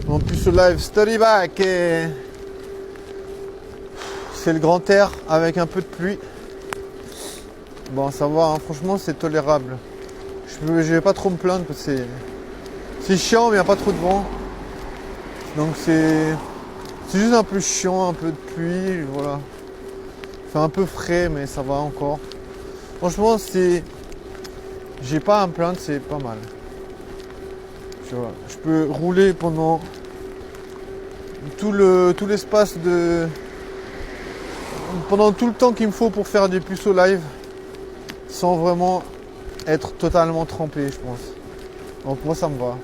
Mon puceau live story back et c'est le grand air avec un peu de pluie. Bon, ça va, hein. Franchement, c'est tolérable. Je vais pas trop me plaindre parce que c'est chiant, mais il n'y a pas trop de vent. Donc c'est juste un peu chiant, un peu de pluie, voilà. Il fait un peu frais, mais ça va encore. Franchement, j'ai pas à me plaindre, c'est pas mal. Tu vois, je peux rouler pendant tout l'espace pendant tout le temps qu'il me faut pour faire des puceaux live sans vraiment être totalement trempé, je pense. Donc moi ça me va.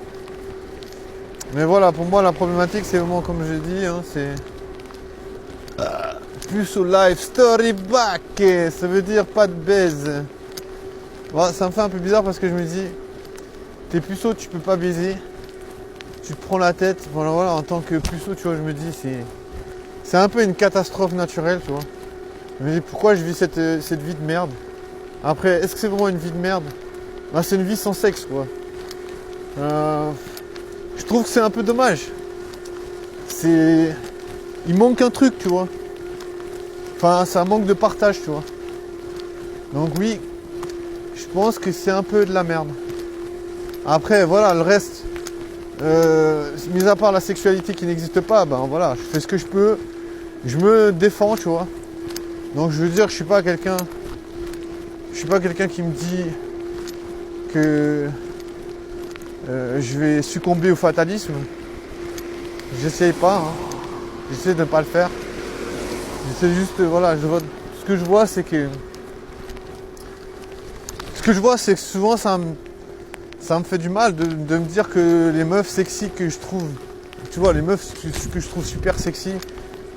Mais voilà, pour moi la problématique c'est vraiment comme j'ai dit, hein, c'est puceau live story back. Ça veut dire pas de baise. Bon, ça me fait un peu bizarre parce que je me dis tes puceaux tu peux pas baiser. Tu te prends la tête, voilà, en tant que puceau, tu vois, je me dis, c'est un peu une catastrophe naturelle, tu vois. Je me dis, pourquoi je vis cette vie de merde? Après, est-ce que c'est vraiment une vie de merde? Ben, c'est une vie sans sexe, quoi. Je trouve que c'est un peu dommage. Il manque un truc, tu vois. Enfin, ça manque de partage, tu vois. Donc oui, je pense que c'est un peu de la merde. Après, voilà, le reste... mis à part la sexualité qui n'existe pas, ben voilà, je fais ce que je peux, je me défends, tu vois. Donc je veux dire, je suis pas quelqu'un qui me dit que je vais succomber au fatalisme. J'essaye pas, hein. J'essaie de ne pas le faire. J'essaie juste, voilà, ce que je vois, c'est que souvent ça me fait du mal de me dire que les meufs sexy que je trouve, tu vois, les meufs que je trouve super sexy,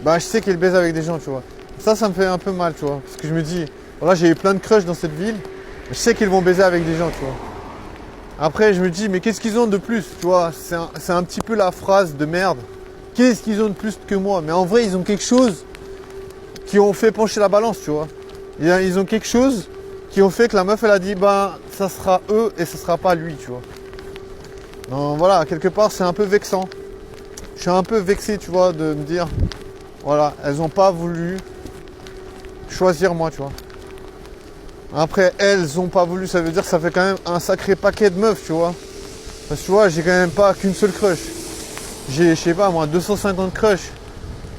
bah je sais qu'elles baisent avec des gens, tu vois. Ça me fait un peu mal, tu vois. Parce que je me dis, voilà, j'ai eu plein de crushs dans cette ville, je sais qu'ils vont baiser avec des gens, tu vois. Après, je me dis, mais qu'est-ce qu'ils ont de plus, tu vois. C'est un petit peu la phrase de merde. Qu'est-ce qu'ils ont de plus que moi? Mais en vrai, ils ont quelque chose qui ont fait pencher la balance, tu vois. Ils ont quelque chose qui ont fait que la meuf elle a dit ben ça sera eux et ça sera pas lui, tu vois. Donc voilà, quelque part c'est un peu vexant. Je suis un peu vexé, tu vois, de me dire voilà, elles ont pas voulu choisir moi, tu vois. Après elles ont pas voulu, ça veut dire que ça fait quand même un sacré paquet de meufs, tu vois. Parce que tu vois, j'ai quand même pas qu'une seule crush. J'ai, je sais pas moi, 250 crush.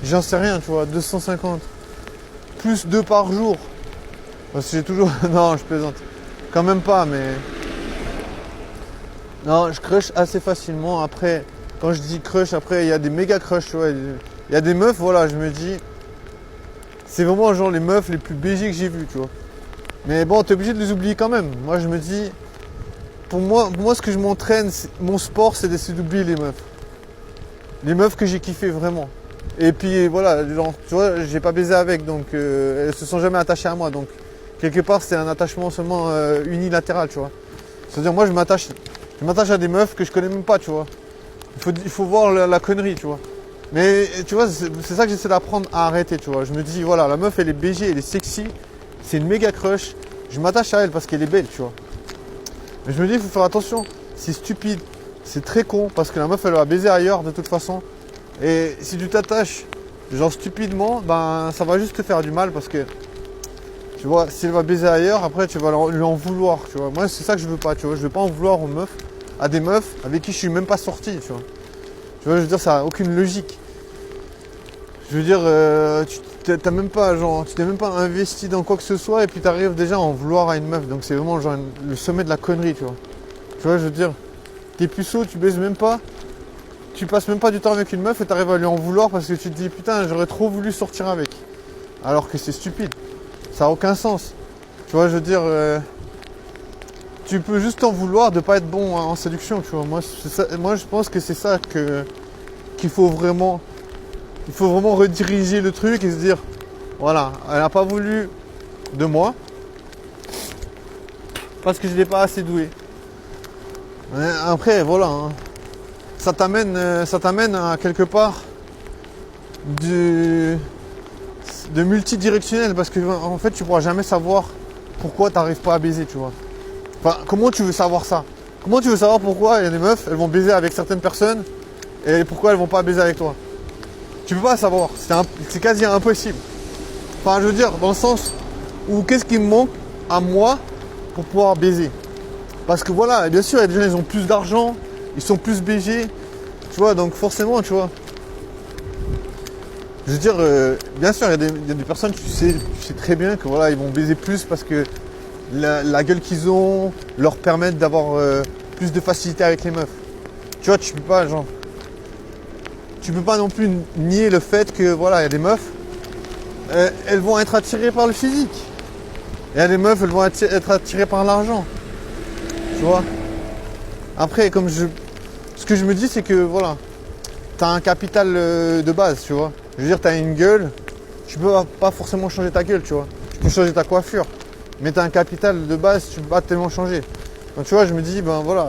J'en sais rien, tu vois, 250. Plus 2 par jour. Parce que j'ai toujours... Non, je plaisante. Quand même pas, mais... Non, je crush assez facilement. Après, quand je dis crush, après, il y a des méga crush, tu vois. Il y a des meufs, voilà, je me dis... C'est vraiment genre les meufs les plus BG que j'ai vues, tu vois. Mais bon, t'es obligé de les oublier quand même. Moi, je me dis... Pour moi ce que je m'entraîne, mon sport, c'est d'essayer d'oublier les meufs. Les meufs que j'ai kiffé vraiment. Et puis, voilà, genre, tu vois, j'ai pas baisé avec, donc... elles se sont jamais attachées à moi, donc... Quelque part, c'est un attachement seulement unilatéral, tu vois. C'est-à-dire, moi, je m'attache à des meufs que je connais même pas, tu vois. Il faut voir la connerie, tu vois. Mais, tu vois, c'est ça que j'essaie d'apprendre à arrêter, tu vois. Je me dis, voilà, la meuf, elle est BG, elle est sexy, c'est une méga crush. Je m'attache à elle parce qu'elle est belle, tu vois. Mais je me dis, il faut faire attention. C'est stupide, c'est très con, parce que la meuf, elle va baiser ailleurs, de toute façon. Et si tu t'attaches, genre stupidement, ben, ça va juste te faire du mal, parce que... Tu vois, si elle va baiser ailleurs, après tu vas lui en vouloir, tu vois. Moi c'est ça que je veux pas, tu vois. Je veux pas en vouloir aux meufs, à des meufs avec qui je suis même pas sorti, tu vois. Tu vois, je veux dire, ça n'a aucune logique. Je veux dire, tu t'es même pas investi dans quoi que ce soit et puis tu arrives déjà à en vouloir à une meuf. Donc c'est vraiment genre le sommet de la connerie, tu vois. Tu vois, je veux dire, t'es puceau, tu baises même pas, tu passes même pas du temps avec une meuf et tu arrives à lui en vouloir parce que tu te dis putain, j'aurais trop voulu sortir avec. Alors que c'est stupide. Ça n'a aucun sens. Tu vois, je veux dire, tu peux juste en vouloir de ne pas être bon en séduction, tu vois. Moi, je pense que c'est ça qu'il faut vraiment... Il faut vraiment rediriger le truc et se dire, voilà, elle n'a pas voulu de moi parce que je ne l'ai pas assez doué. Après, voilà, hein. Ça t'amène à quelque part de multidirectionnel parce que en fait tu pourras jamais savoir pourquoi t'arrives pas à baiser, tu vois. Enfin, comment tu veux savoir ça? Comment tu veux savoir pourquoi il y a des meufs, elles vont baiser avec certaines personnes et pourquoi elles vont pas baiser avec toi. Tu peux pas savoir, c'est quasi impossible. Enfin, je veux dire, dans le sens où qu'est-ce qui me manque à moi pour pouvoir baiser. Parce que voilà, bien sûr, il y a des gens, ils ont plus d'argent, ils sont plus BG, tu vois, donc forcément, tu vois. Je veux dire, bien sûr, il y a des personnes, tu sais très bien que voilà, ils vont baiser plus parce que la gueule qu'ils ont leur permet d'avoir plus de facilité avec les meufs. Tu vois, tu peux pas non plus nier le fait que voilà, il y a des meufs, elles vont être attirées par le physique. Il y a des meufs, elles vont être attirées par l'argent. Tu vois. Après, ce que je me dis, c'est que voilà, tu as un capital de base, tu vois. Je veux dire, tu as une gueule, tu peux pas forcément changer ta gueule, tu vois. Tu peux changer ta coiffure, mais tu as un capital de base, tu peux pas tellement changer. Donc tu vois, je me dis, ben voilà,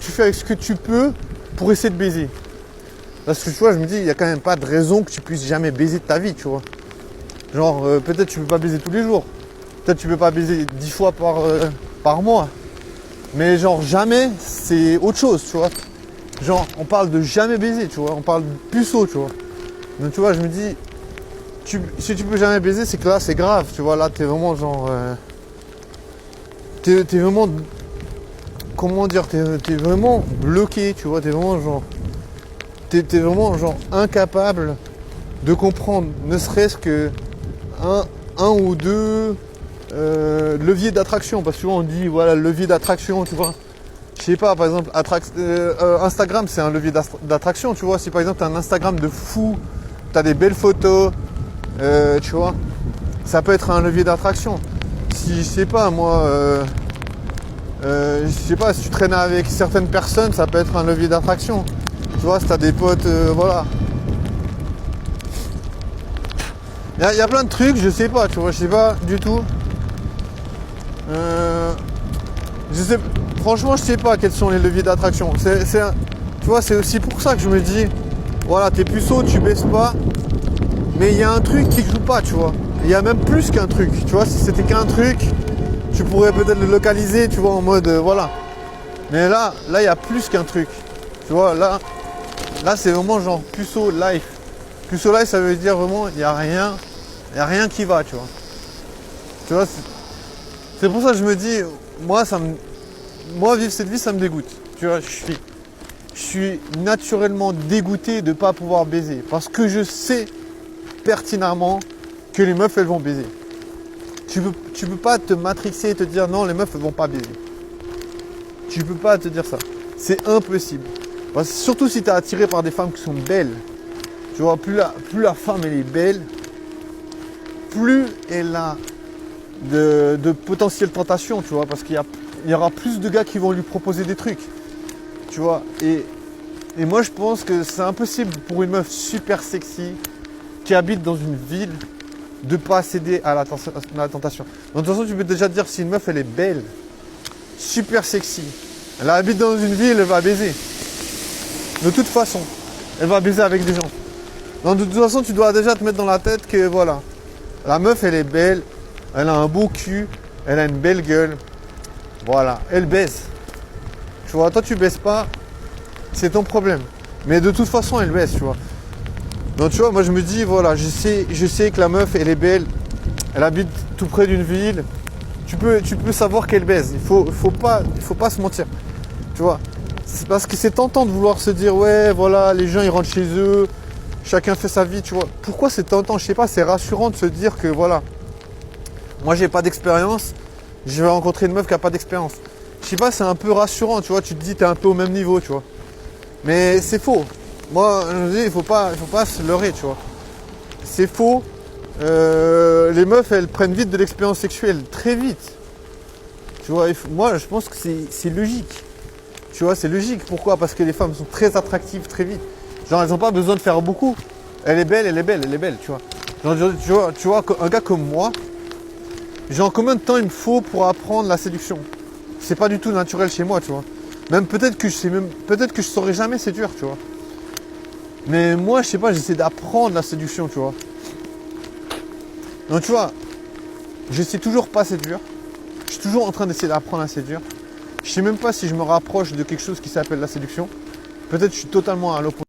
tu fais avec ce que tu peux pour essayer de baiser. Parce que tu vois, je me dis, il n'y a quand même pas de raison que tu puisses jamais baiser de ta vie, tu vois. Genre, peut-être tu peux pas baiser tous les jours. Peut-être tu peux pas baiser 10 fois par mois. Mais genre jamais, c'est autre chose, tu vois. Genre, on parle de jamais baiser, tu vois. On parle de puceau, tu vois. Donc tu vois, je me dis, si tu peux jamais baiser, c'est que là, c'est grave, tu vois. Là, t'es vraiment genre... t'es vraiment... Comment dire, t'es vraiment bloqué, tu vois. T'es vraiment genre... T'es vraiment genre incapable de comprendre, ne serait-ce que un ou deux leviers d'attraction. Parce que souvent on dit, voilà, levier d'attraction, tu vois. Je sais pas, par exemple, Instagram, c'est un levier d'attraction, tu vois. Si par exemple, tu as un Instagram de fou, tu as des belles photos, tu vois, ça peut être un levier d'attraction. Si, je sais pas, moi, je sais pas, si tu traînes avec certaines personnes, ça peut être un levier d'attraction. Tu vois, si tu as des potes, voilà. Il y a plein de trucs, je sais pas, tu vois, je sais pas du tout. Franchement, je sais pas quels sont les leviers d'attraction. Tu vois, c'est aussi pour ça que je me dis, voilà, t'es puceau, tu baisses pas, mais il y a un truc qui joue pas, tu vois. Il y a même plus qu'un truc, tu vois. Si c'était qu'un truc, tu pourrais peut-être le localiser, tu vois, en mode, voilà. Mais là, il y a plus qu'un truc, tu vois. Là, c'est vraiment genre puceau life. Puceau life, ça veut dire vraiment, il y a rien qui va, tu vois. Tu vois, c'est pour ça que je me dis, moi, vivre cette vie, ça me dégoûte. Tu vois, je suis naturellement dégoûté de ne pas pouvoir baiser. Parce que je sais pertinemment que les meufs, elles vont baiser. Tu peux pas te matrixer et te dire non, les meufs, elles vont pas baiser. Tu peux pas te dire ça. C'est impossible. Parce que surtout si tu es attiré par des femmes qui sont belles. Tu vois, plus la femme, elle est belle, plus elle a de potentielle tentation, tu vois, parce qu'il y aura plus de gars qui vont lui proposer des trucs, tu vois, et moi je pense que c'est impossible pour une meuf super sexy qui habite dans une ville de pas céder à la tentation. Donc, de toute façon, tu peux déjà te dire si une meuf elle est belle, super sexy, elle habite dans une ville, elle va baiser. De toute façon, elle va baiser avec des gens. Donc de toute façon, tu dois déjà te mettre dans la tête que voilà, la meuf elle est belle, elle a un beau cul, elle a une belle gueule. Voilà, elle baise. Tu vois, toi tu baises pas, c'est ton problème. Mais de toute façon, elle baise, tu vois. Donc tu vois, moi je me dis, voilà, je sais que la meuf, elle est belle, elle habite tout près d'une ville. Tu peux savoir qu'elle baise. Il faut pas se mentir. Tu vois. C'est parce que c'est tentant de vouloir se dire, ouais, voilà, les gens ils rentrent chez eux, chacun fait sa vie, tu vois. Pourquoi c'est tentant? Je sais pas, c'est rassurant de se dire que voilà. Moi, j'ai pas d'expérience, je vais rencontrer une meuf qui a pas d'expérience. Je sais pas, c'est un peu rassurant, tu vois. Tu te dis, t'es un peu au même niveau, tu vois. Mais c'est faux. Moi, je me dis, il faut pas se leurrer, tu vois. C'est faux. Les meufs, elles prennent vite de l'expérience sexuelle, très vite. Tu vois, moi, je pense que c'est logique. Tu vois, c'est logique. Pourquoi? Parce que les femmes sont très attractives très vite. Genre, elles n'ont pas besoin de faire beaucoup. Elle est belle, tu vois. Genre, tu vois, un gars comme moi, genre, combien de temps il me faut pour apprendre la séduction? C'est pas du tout naturel chez moi, tu vois. Même peut-être que je saurais jamais séduire, tu vois. Mais moi, je sais pas, j'essaie d'apprendre la séduction, tu vois. Donc, tu vois, je sais toujours pas séduire. Je suis toujours en train d'essayer d'apprendre à séduire. Je sais même pas si je me rapproche de quelque chose qui s'appelle la séduction. Peut-être je suis totalement à l'opposé.